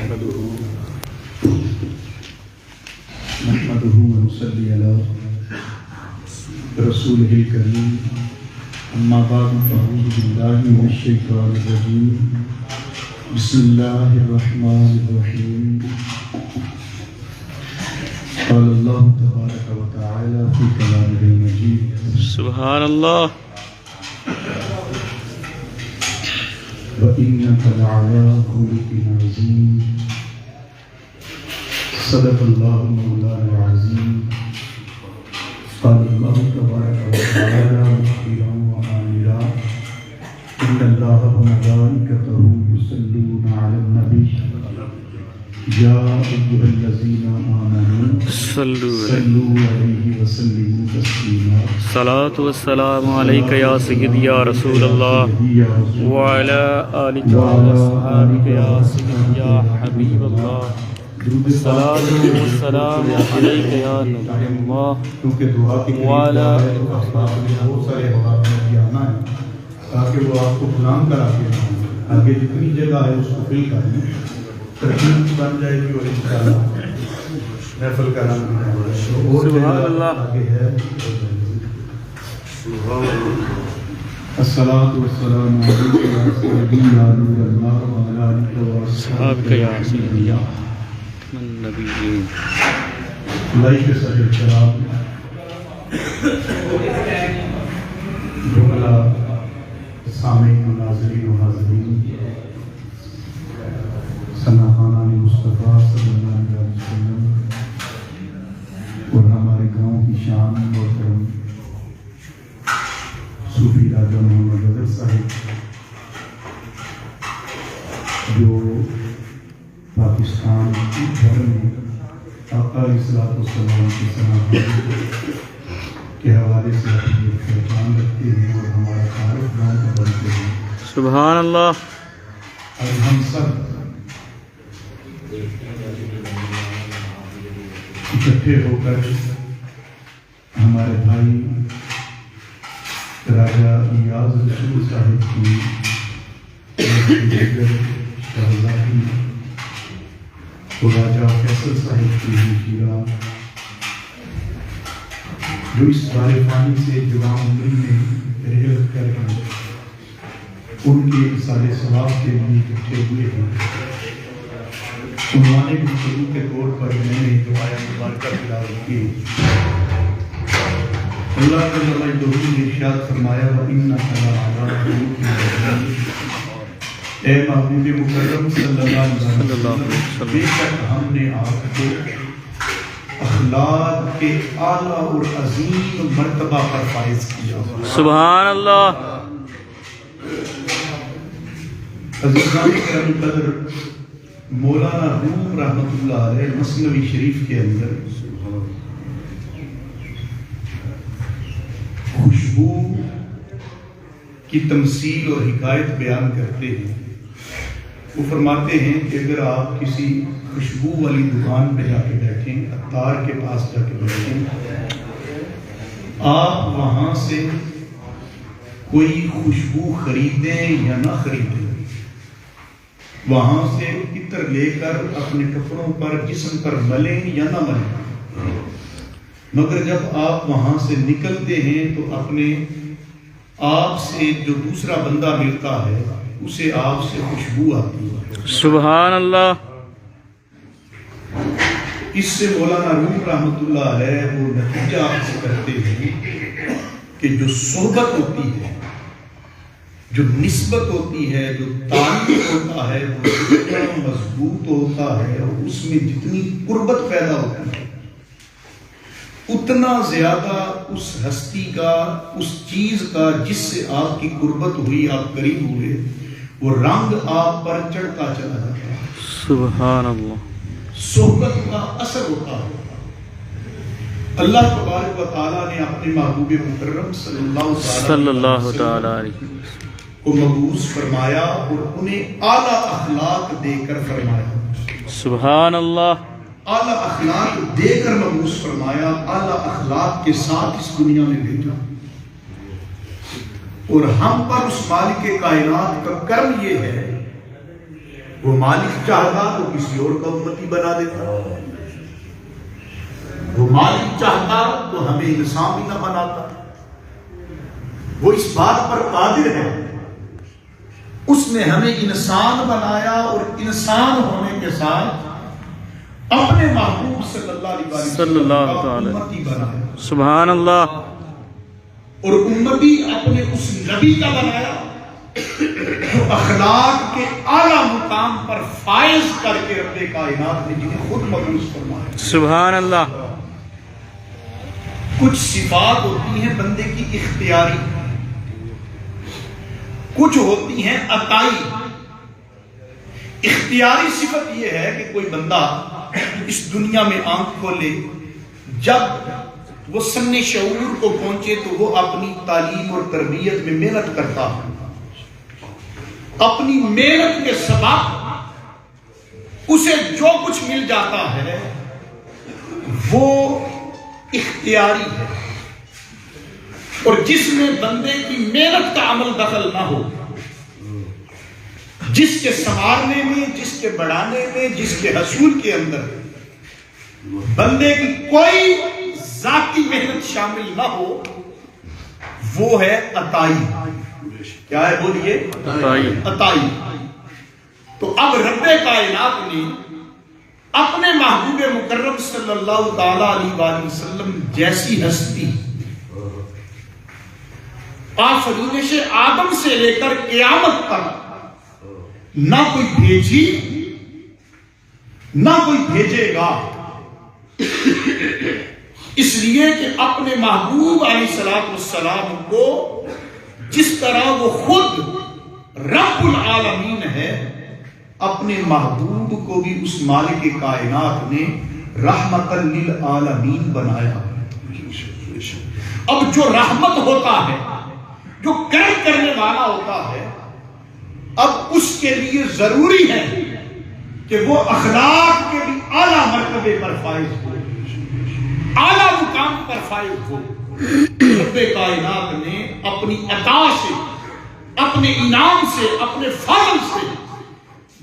نحمده ونصلي على رسوله الكريم أما بعد فأعوذ بالله من الشيطان الرجيم بسم الله الرحمن الرحيم قال الله تبارك وتعالى في كلامه المجيد سبحان الله وإنك لعلى خلق عظيم صدق الله مولانا العظيم قال الله تبارك وتعالى مخبرا وآمرا إن الله وملائكته يصلون على النبي يا أيها الذين آمنوا صلوا صلوا عليه وسلموا تسليما الصلاة والسلام عليك يا سيدي يا رسول الله وعلى آلك وأصحابك يا سيدي يا حبيب الله الصلاة والسلام عليك يا نبي الله کیونکہ دعا کی وعلى بہت سارے اوقات میں بھی آنا ہے تاکہ وہ آپ کو غلام کرا کے آگے جتنی جگہ ہے اس کو فل کر لیں ترتیب بن جائے گی اور انشاءاللہ محفل کا نام اور سبحان اللہ آگے ہے الصلاة والسلام علیکم یا سیدی یا نور اللہ وعلی آلک صحابك يا سيدي يا النبيين لائک صدر کرام جملہ سامعین و ناظرین و حاضرین سناخانان مصطفیٰ صلی اللہ علیہ وسلم اور ہمارے گاؤں کی شان محترم صوفی راجہ محمد اظہر صاحب جو پاکستان بھر میں آقا علیہ الصلوۃ والسلام کی سناخانی کے حوالے سے اپنی ایک پہچان رکھتے ہیں اور ہمارا تعارف گاؤں کا بنتے ہیں سبحان اللہ اور ہم سب اکٹھے ہو کر ہمارے بھائی راجہ ایاز رسول صاحب کی شہزادی اور راجہ فیصل صاحب کی ہجرہ جو اس بارے پانی سے جوان عمری میں رحلت کر رہے ہیں ان کے اصال ثواب کے لیے اکٹھے ہوئے ہیں عنوان گفتگو کے طور پر میں نے جو آیت مبارکہ تلاوت کی اللہ تعالیٰ نے ارشاد فرمایا وَإِنَّكَ لَعَلَىٰ خُلُقٍ عَظِيمٍ اے محبوب مکرم صلی اللہ علیہ وسلم بے شک ہم نے آپ کو اخلاق کے اعلیٰ اور عظیم مرتبہ پر فائز کیا سبحان اللہ عزیزان کرم قدر مولانا روم رحمۃ اللہ علیہ مثنوی شریف کے اندر خوشبو کی تمثیل اور حکایت بیان کرتے ہیں وہ فرماتے ہیں کہ اگر آپ کسی خوشبو والی دکان پہ جا کے بیٹھیں عطار کے پاس جا کے بیٹھیں آپ وہاں سے کوئی خوشبو خریدیں یا نہ خریدیں وہاں سے عطر لے کر اپنے کپڑوں پر جسم پر ملیں یا نہ ملیں مگر جب آپ وہاں سے نکلتے ہیں تو اپنے آپ سے جو دوسرا بندہ ملتا ہے اسے آپ سے خوشبو آتی ہے سبحان اللہ اس سے مولانا روم رحمۃ اللہ علیہ وہ نتیجہ آپ سے کرتے ہیں کہ جو صحبت ہوتی ہے جو نسبت ہوتی ہے جو تعلق ہوتا ہے وہ جتنا مضبوط ہوتا ہے اور اس میں جتنی قربت پیدا ہوتی ہے اتنا زیادہ اس ہستی کا اس چیز کا جس سے آپ کی قربت ہوئی آپ قریب ہوئے وہ رنگ آپ پر چڑھتا چلا جاتا ہے سبحان اللہ صحبت کا اثر ہوتا ہے اللہ تبارک و تعالیٰ نے اپنے محبوب مکرم صلی اللہ تعالی علیہ وسلم کو مبعوث فرمایا اور انہیں اعلیٰ اخلاق دے کر فرمایا سبحان اللہ اعلیٰ اخلاق دے کر مبعوث فرمایا اعلیٰ اخلاق کے ساتھ اس دنیا میں بھیجا اور ہم پر اس مالک کائنات کا کرم یہ ہے وہ مالک چاہتا تو کسی اور کا امتی بنا دیتا، وہ مالک چاہتا تو ہمیں انسان بھی نہ بناتا۔ وہ اس بات پر قادر ہے، اس نے ہمیں انسان بنایا اور انسان ہونے کے ساتھ اپنے محبوب صلی اللہ علیہ وسلم کا امتی بنایا، سبحان اللہ، اور امتی اپنے اس نبی کا بنایا جو اخلاق کے اعلیٰ مقام پر فائز کر کے رب کائنات نے جنہیں خود مبعوث فرمایا۔ سبحان اللہ۔ کچھ صفات ہوتی ہیں بندے کی اختیاری، کچھ ہوتی ہیں عطائی۔ اختیاری صفت یہ ہے کہ کوئی بندہ اس دنیا میں آنکھ کھولے، جب وہ سن شعور کو پہنچے تو وہ اپنی تعلیم اور تربیت میں محنت کرتا ہے، اپنی محنت کے سبب اسے جو کچھ مل جاتا ہے وہ اختیاری ہے، اور جس میں بندے کی محنت کا عمل دخل نہ ہو، جس کے سنوارنے میں، جس کے بڑھانے میں، جس کے حصول کے اندر بندے کی کوئی ذاتی محنت شامل نہ ہو، وہ ہے عطائی۔ کیا ہے بولیے؟ عطائی۔ تو اب رب کائنات نے اپنے محبوب مکرم صلی اللہ تعالی علیہ وآلہ وسلم جیسی ہستی آفرینش آدم سے لے کر قیامت تک نہ کوئی بھیجی نہ کوئی بھیجے گا، اس لیے کہ اپنے محبوب علیہ السلام کو جس طرح وہ خود رب العالمین ہے، اپنے محبوب کو بھی اس مالک کائنات نے رحمت للعالمین بنایا۔ اب جو رحمت ہوتا ہے، جو کرم کرنے والا ہوتا ہے، اب اس کے لیے ضروری ہے کہ وہ اخلاق کے بھی اعلیٰ مرتبے پر فائز ہو، اعلیٰ مقام پر فائز ہو۔ رب کائنات نے اپنی عطا سے، اپنے انعام سے، اپنے فضل سے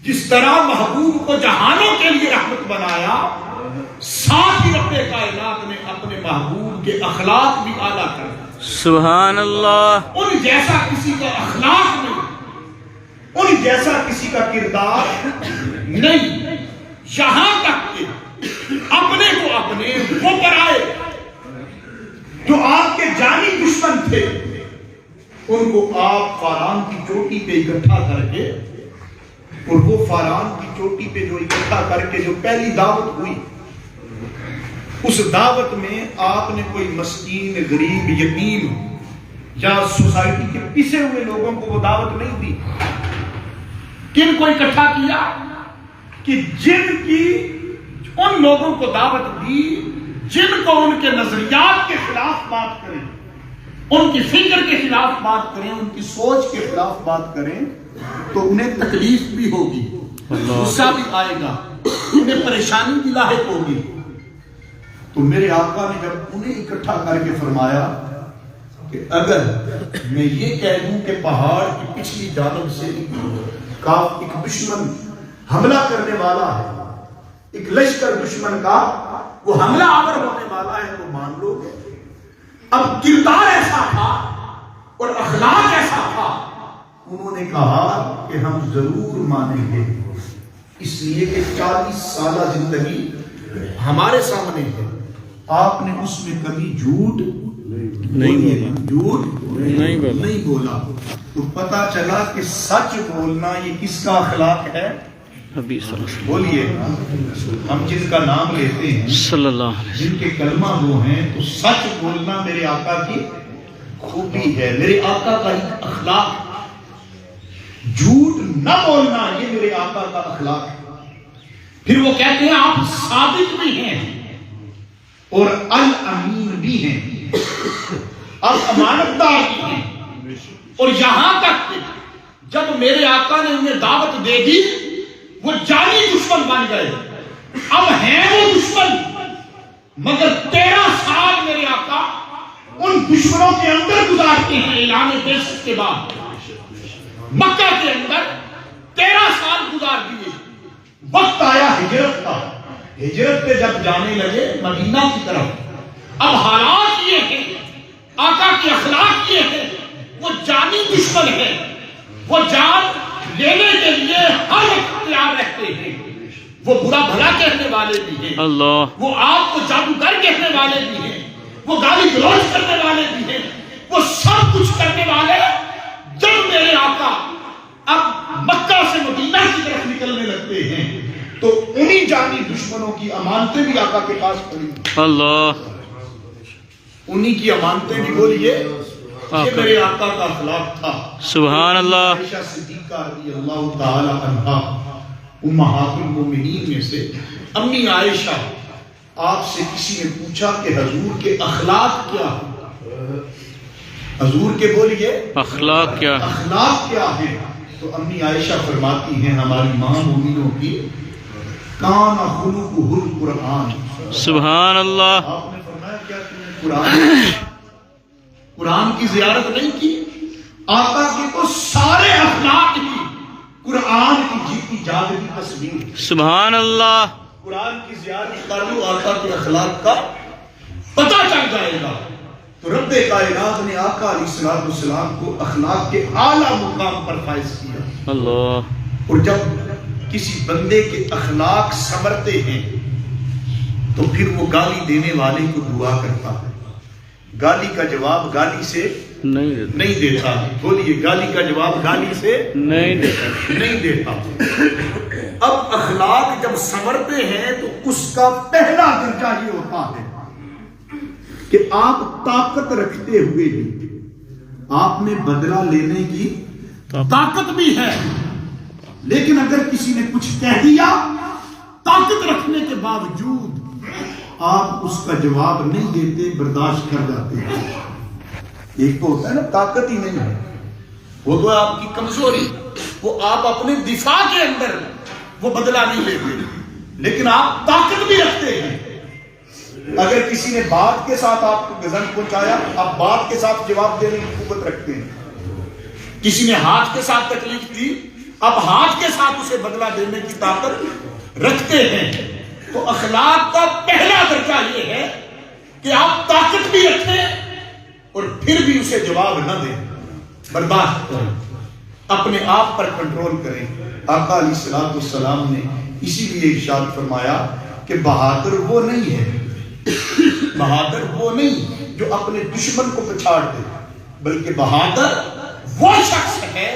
جس طرح محبوب کو جہانوں کے لیے رحمت بنایا، ساتھ ہی رب کائنات نے اپنے محبوب کے اخلاق بھی اعلیٰ کر دیا۔ سبحان اللہ۔ ان جیسا کسی کا اخلاق نہیں، ان جیسا کسی کا کردار نہیں، یہاں تک کہ اپنے کو اپنے وہ پرائے جو آپ کے جانی دشمن تھے، ان کو آپ فاران کی چوٹی پہ اکٹھا کر کے، اور وہ فاران کی چوٹی پہ جو اکٹھا کر کے جو پہلی دعوت ہوئی، اس دعوت میں آپ نے کوئی مسکین، غریب، یتیم یا سوسائٹی کے پسے ہوئے لوگوں کو وہ دعوت نہیں دی۔ کن کو اکٹھا کیا؟ کہ جن کی ان لوگوں کو دعوت دی جن کو ان کے نظریات کے خلاف بات کریں، ان کی فکر کے خلاف بات کریں، ان کی سوچ کے خلاف بات کریں تو انہیں تکلیف بھی ہوگی، غصہ بھی آئے گا، انہیں پریشانی بھی لاحق ہوگی۔ تو میرے آقا نے جب انہیں اکٹھا کر کے فرمایا کہ اگر میں یہ کہہ دوں کہ پہاڑ کی پچھلی جانب سے ایک دشمن حملہ کرنے والا ہے، ایک لشکر دشمن کا وہ حملہ آور ہونے والا ہے، تو مان لو گے؟ اب کردار ایسا تھا اور اخلاق ایسا تھا، انہوں نے کہا کہ ہم ضرور مانیں گے، اس لیے کہ 40 سالہ زندگی ہمارے سامنے ہے، آپ نے اس میں کبھی جھوٹ نہیں بولا۔ تو پتا چلا کہ سچ بولنا یہ کس کا اخلاق ہے؟ بولیے، ہم جن کا نام لیتے ہیں، صلی اللہ علیہ وسلم، جن کے کلمہ وہ ہیں، تو سچ بولنا میرے آقا کی خوبی ہے، میرے آقا کا ایک اخلاق۔ جھوٹ نہ بولنا یہ میرے آقا کا اخلاق ہے۔ پھر وہ کہتے ہیں آپ صادق بھی ہیں اور الامین بھی ہیں، آپ امانت دار بھی ہیں، اور یہاں تک کہ جب میرے آقا نے انہیں دعوت دے دی وہ جانی دشمن بن گئے، اب ہیں وہ دشمن، مگر 13 سال میرے آقا ان دشمنوں کے اندر گزارتے ہیں۔ اعلان بعثت کے بعد مکہ کے اندر 13 سال گزار دیے، ہجرت کا، ہجرت پہ جب جانے لگے مدینہ کی طرف، اب حالات یہ ہیں، آقا کے اخلاق یہ ہیں، وہ جانی دشمن ہے، وہ جان لینے کے لیے ہر وقت تیار رہتے ہیں، وہ برا بھلا کہنے والے بھی ہیں، اللہ وہ آپ کو جادوگر کہنے والے بھی ہیں، وہ گالی گلوچ کرنے والے بھی ہیں، وہ سب کچھ کرنے والے۔ جب میرے آقا اب مکہ سے مدینہ کی طرف نکلنے لگتے ہیں تو انہی جانی دشمنوں کی امانتیں بھی آقا کے پاس پڑی، اللہ انہی کی امانتیں بھی بولیے، یہ میرے آقا کا اخلاق تھا۔ سبحان اللہ۔ عائشہ صدیقہ رضی اللہ تعالی عنہا امہات المومنین میں سے، امی عائشہ، آپ سے کسی نے پوچھا کہ حضور کے اخلاق کیا ہیں؟ حضور کے بولیے اخلاق کیا ہے؟ اخلاق کیا ہے؟ تو امی عائشہ فرماتی ہیں ہماری ماں مومنوں کی، کان خلقہ القرآن۔ سبحان اللہ۔ آپ نے فرمایا کیا تم نے قرآن کی زیارت نہیں کی؟ آقا کے تو سارے اخلاق ہی قرآن کی جیتی جاگتی تصویر۔ سبحان اللہ۔ قرآن کی زیارت کر لو، آقا کے اخلاق کا پتہ چل جائے گا۔ تو رب کائنات نے آقا علیہ السلام کو اخلاق کے اعلیٰ مقام پر فائز کیا۔ اللہ۔ اور جب کسی بندے کے اخلاق سنورتے ہیں تو پھر وہ گالی دینے والے کو دعا کرتا ہے، گالی کا جواب گالی سے نہیں دیتا، بولیے گالی کا جواب گالی سے نہیں دیتا۔ اب اخلاق جب سنورتے ہیں تو اس کا پہلا درجہ یہ ہوتا ہے کہ آپ طاقت رکھتے ہوئے بھی آپ میں بدلہ لینے کی طاقت بھی ہے، لیکن اگر کسی نے کچھ کہہ دیا طاقت رکھنے کے باوجود آپ اس کا جواب نہیں دیتے، برداشت کر جاتے ہیں۔ ایک تو ہوتا ہے نا طاقت ہی نہیں ہے، وہ تو آپ کی کمزوری، وہ آپ اپنے دفاع کے اندر وہ بدلہ نہیں لیتے، لیکن آپ طاقت بھی رکھتے ہیں۔ اگر کسی نے بات کے ساتھ آپ کو گزن پہنچایا، آپ بات کے ساتھ جواب دینے کی قوت رکھتے ہیں۔ کسی نے ہاتھ کے ساتھ تکلیف دی، آپ ہاتھ کے ساتھ اسے بدلہ دینے کی طاقت رکھتے ہیں۔ تو اخلاق کا پہلا درجہ یہ ہے کہ آپ طاقت بھی رکھیں اور پھر بھی اسے جواب نہ دیں، برداشت کریں، اپنے آپ پر کنٹرول کریں۔ آقا علیہ السلام نے اسی لیے ارشاد فرمایا کہ بہادر وہ نہیں ہے، بہادر وہ نہیں جو اپنے دشمن کو پچھاڑ دے، بلکہ بہادر وہ شخص ہے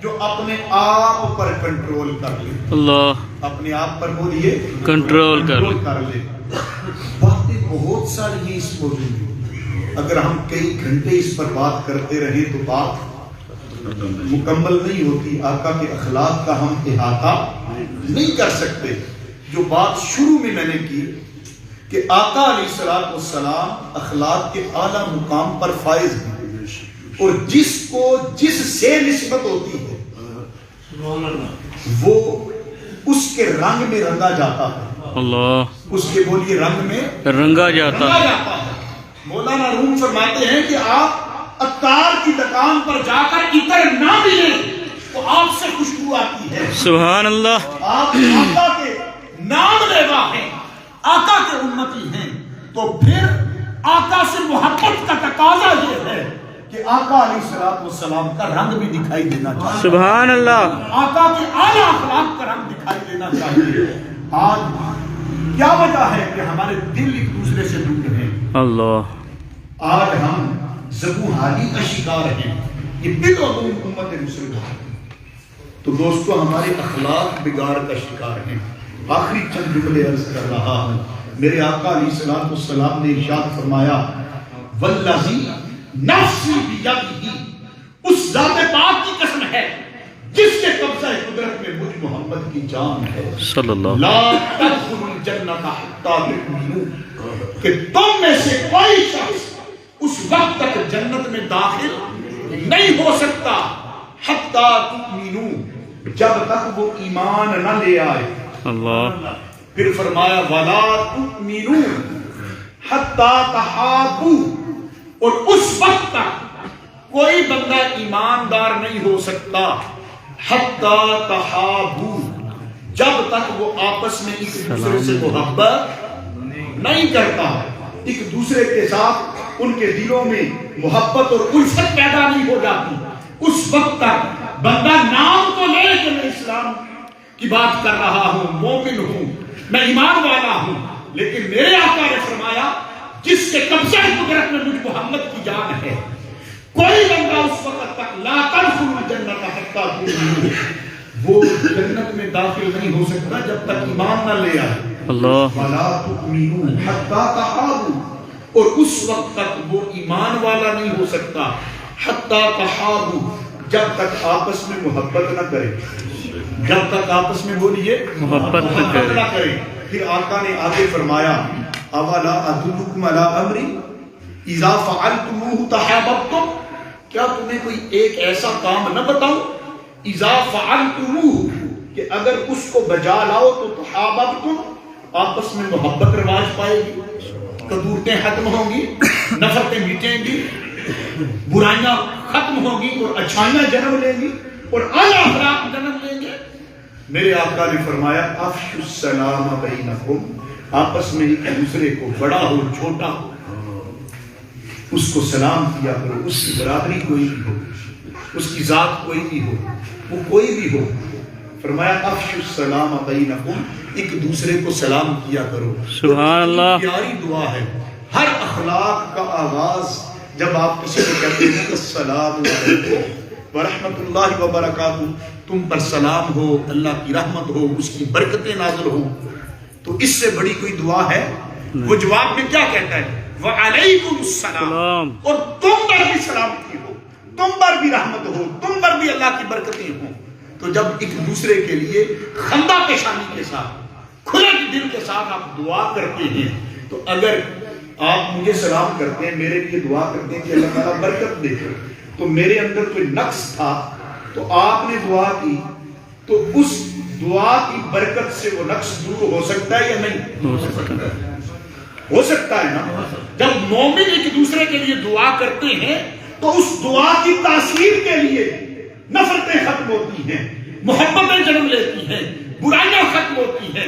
جو اپنے آپ پر کنٹرول کر لے۔ اللہ۔ اپنے آپ پر بولیے کنٹرول کر لے۔ باتیں بہت ساری ہیں اس موضوع میں، اگر ہم کئی گھنٹے اس پر بات کرتے رہیں تو بات مکمل نہیں ہوتی۔ آقا کے اخلاق کا ہم احاطہ نہیں کر سکتے۔ جو بات شروع میں نے کی کہ آقا علیہ السلام اخلاق کے اعلیٰ مقام پر فائز ہیں، اور جس کو جس سے نسبت ہوتی ہے وہ اس کے رنگ میں رنگا جاتا ہے۔ اللہ۔ اس کے بولیے رنگ میں رنگا جاتا ہے۔ مولانا روم فرماتے ہیں کہ آپ عطار کی دکان پر جا کر عطر نہ ملیں تو آپ سے خوشبو آتی ہے۔ سبحان اللہ۔ آپ آقا کے نام لیوا ہیں، آقا کے امتی ہیں، تو پھر آقا سے محبت کا تقاضا یہ ہے کہ آقا علیہ السلام کا رنگ بھی دکھائی دینا چاہیے۔ سبحان اللہ۔ آقا کے اعلیٰ اخلاق کا رنگ دکھائی دینا چاہیے۔ آج کیا وجہ ہے کہ ہمارے دل ایک دوسرے سے دور ہیں؟ اللہ۔ آج ہم ذبح حالی کا شکار ہیں، یہ دل و دل امت مسلمہ ہے۔ تو دوستو ہمارے اخلاق بگاڑ کا شکار ہیں۔ آخری چند جملے عرض کر رہا ہوں۔ میرے آقا علیہ السلام نے ارشاد فرمایا، والذی نفسی بیدہ، اس ذات پاک کی قسم ہے جس کے قبضہ قدرت میں مجھ محمد کی جان ہے، صلی اللہ۔ لا تدخلوا الجنۃ حتی تؤمنوا، کہ تم میں سے کوئی شخص اس وقت تک جنت میں داخل نہیں ہو سکتا حتی تؤمنوا، جب تک وہ ایمان نہ لے آئے۔ اللہ۔ پھر فرمایا ولا تؤمنوا حتی تحابوا، اور اس وقت تک کوئی بندہ ایماندار نہیں ہو سکتا حتی تحابوا، جب تک وہ آپس میں ایک دوسرے سے محبت نہیں کرتا، ایک دوسرے کے ساتھ ان کے دلوں میں محبت اور الفت پیدا نہیں ہو جاتی، اس وقت تک بندہ نام تو لے کہ میں اسلام کی بات کر رہا ہوں، مومن ہوں، میں ایمان والا ہوں، لیکن میرے آقا نے فرمایا جس کے قبضہ قدرت میں مجھ محمد کی جان ہے، کوئی بندہ اس وقت تک لا تدخلوا الجنۃ حتی تؤمنوا، وہ جنت میں داخل نہیں ہو سکتا جب تک ایمان نہ لے آئے، اللہ وَلَا تُؤْمِنُوا حَتَّى تَحَابُوا، اور اس وقت تک وہ ایمان والا نہیں ہو سکتا حَتَّى تَحَابُوا، جب تک آپس میں محبت نہ کرے، جب تک آپس میں بولیے محبت نہ کرے۔ پھر آقا نے آگے فرمایا اولا ادلکم علی امر اذا فعلتموه تحاببتم، کیا تمہیں کوئی ایک ایسا کام نہ بتاؤں اذا فعلتموه کہ اگر اس کو بجا لاؤ تو تحاببتم، آپس میں محبت رواج پائے گی، کدورتیں ختم ہوں گی، نفرتیں مٹیں گی، برائیاں ختم ہوں گی اور اچھائیاں جنم لیں گی اور اعلیٰ اخلاق جنم لیں گے۔ میرے آقا نے فرمایا افشوا السلام بینکم، آپس میں ایک دوسرے کو بڑا ہو چھوٹا ہو اس کو سلام کیا کرو، اس کی برادری کوئی بھی ہو، اس کی ذات کوئی بھی ہو، وہ کوئی بھی ہو، فرمایا افشوا السلام بینکم، ایک دوسرے کو سلام کیا کرو۔ سبحان اللہ۔ پیاری دعا ہے، ہر اخلاق کا آغاز جب آپ کسی کو کہتے ہیں السلام علیکم ورحمۃ اللہ وبرکاتہ، تم پر سلام ہو، اللہ کی رحمت ہو، اس کی برکتیں نازل ہو، تو اس سے بڑی کوئی دعا ہے؟ وہ جواب میں کیا کہتا ہے وعلیکم السلام، اور تم پر بھی سلامتی ہو، تم پر بھی رحمت ہو، تم پر بھی اللہ کی برکتیں ہوں۔ تو جب ایک دوسرے کے لیے خندہ پیشانی کے ساتھ، کھلے دل کے ساتھ آپ دعا کرتے ہیں، تو اگر آپ مجھے سلام کرتے ہیں، میرے لیے دعا کرتے ہیں کہ اللہ تعالیٰ برکت دے، تو میرے اندر کوئی نقص تھا تو آپ نے دعا کی، تو اس دعا کی برکت سے وہ نقص دور ہو سکتا ہے یا نہیں؟ ہو سکتا ہے نا۔ جب مومن ایک دوسرے کے لیے دعا کرتے ہیں تو اس دعا کی تاثیر کے لیے نفرتیں ختم ہوتی ہیں، محبتیں جنم لیتی ہیں، برائیاں ختم ہوتی ہیں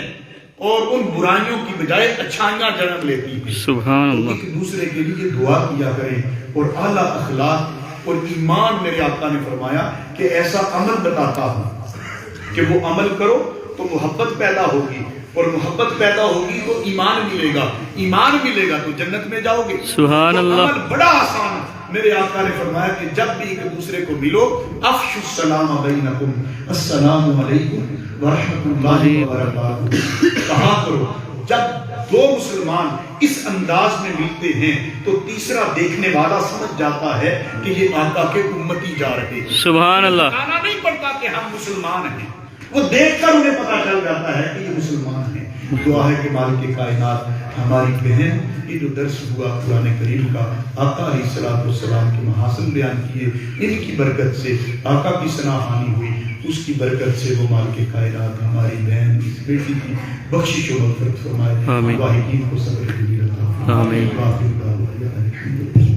اور ان برائیوں کی بجائے اچھائیاں جنم لیتی ہیں۔ سبحان اللہ۔ ایک دوسرے کے لیے دعا کیا کریں، اور اعلیٰ اخلاق اور ایمان میرے آقا نے فرمایا کہ ایسا عمل بتاتا ہوں کہ وہ عمل کرو تو محبت پیدا ہوگی، اور محبت پیدا ہوگی تو ایمان ملے گا، ایمان ملے گا تو جنت میں جاؤ گے۔ سبحان اللہ۔ عمل بڑا آسان، میرے آقا نے فرمایا کہ جب بھی ایک دوسرے کو ملو افشوا السلام بینکم، السلام علیکم ورحمۃ اللہ وبرکاتہ کہا کرو۔ جب دو مسلمان اس انداز میں ملتے ہیں تو تیسرا دیکھنے والا سمجھ جاتا ہے کہ یہ آقا کے امتی جا رہے ہیں۔ سبحان اللہ۔ بتانا نہیں پڑتا کہ ہم مسلمان ہیں، وہ دیکھ کر انہیں پتا چل جاتا ہے کہ یہ مسلمان ہیں۔ دعا ہے کہ مالک کائنات ہماری بہن یہ جو درس ہوا قرآن کریم کا، آقا علیہ الصلوۃ والسلام کے محاسن بیان کیے، ان کی برکت سے آقا کی ثناء ہوئی، اس کی برکت سے وہ مالک کائنات ہماری بہن اس بیٹی کی بخشش و مغفرت فرمائے، آمین۔ واحدین کو صبر کی عطا فرمائے۔ آمین۔ آمین۔